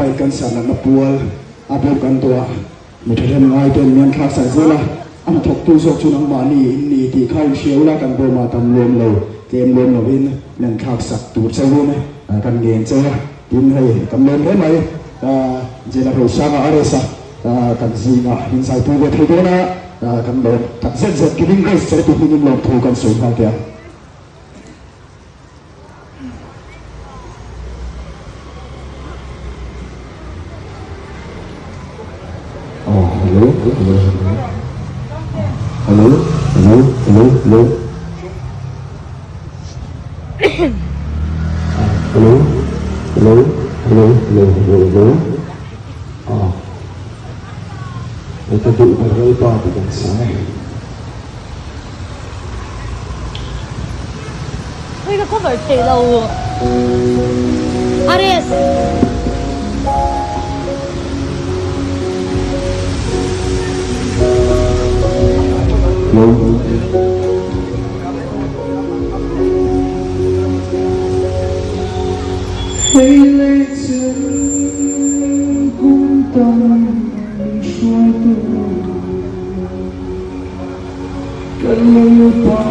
pai kan sana na pual apo kan tua mi them ngai ten mian thak sai zela an thok tu sok chu nang mani ni ti khai shiula kan bo ma tam lom lo kem lom lo in nan thak sak tu chau me kan ngen che tin hai kam lom he mai jela ro sa ga aresa kan zinga in sai tu ve thei na kan lom tak zet zet ki ding kai se tu hin lom thu kan soi ha kya hello hello hello hello hello hello hello hello hello hello hello kita duduk berapa dengan saya? Ôi cái cover chạy lâu Ares hãy lấy chân cung tâm xuôi tu cần lưu ba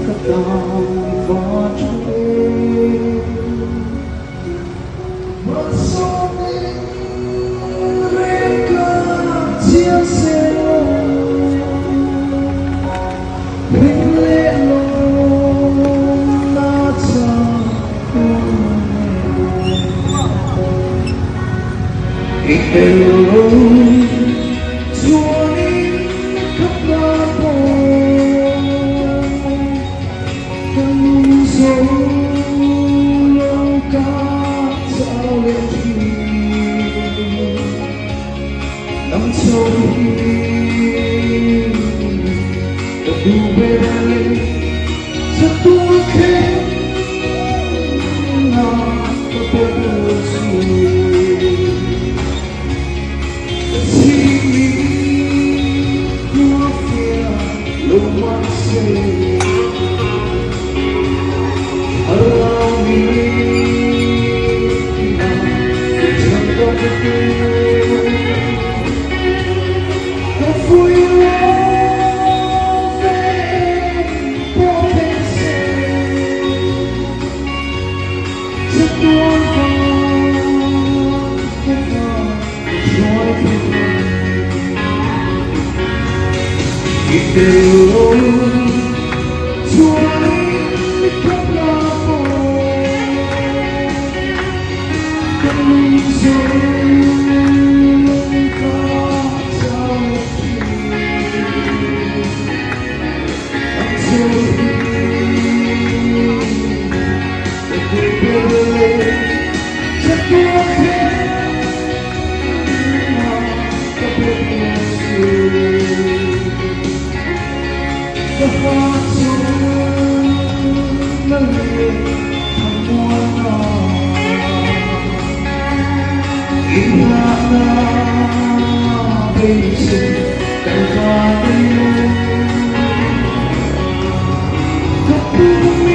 cả đào và trời mà sao nên rê cả chia sẻ mình lệ lòng na cha hello chúa đi khắp ba phố từng dấu lâu ca sao lên thì nắm trôi đã đủ về đây rất tua khen nào có biết gì hello chúa đi khắp ba phố từng dấu ca sao thì anh trôi rất tua khen có biết gì the hearts of the living Inana basic Kalvariyo Kapumi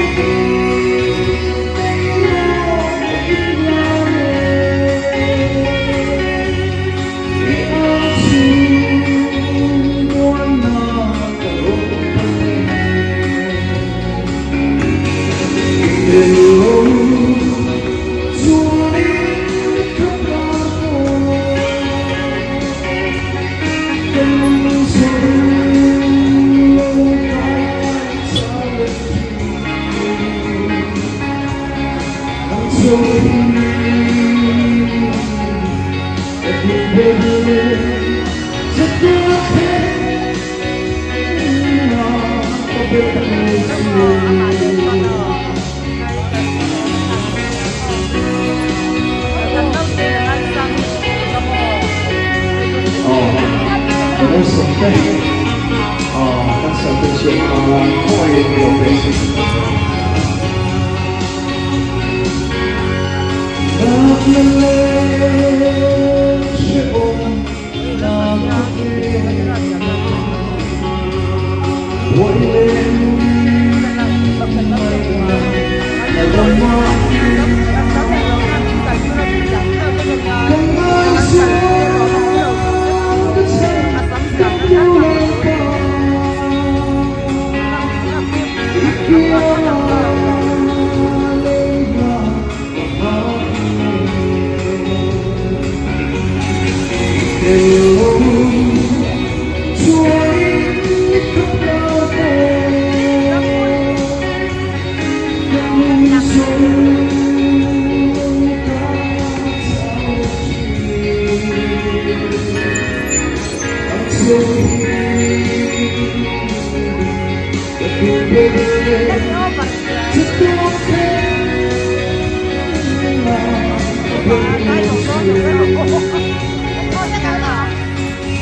该懂说懂得懂。哦，在干嘛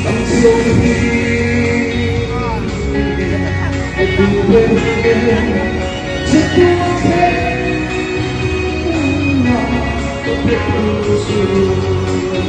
？Hãy subscribe cho kênh Ghiền Mì Gõ để không bỏ lỡ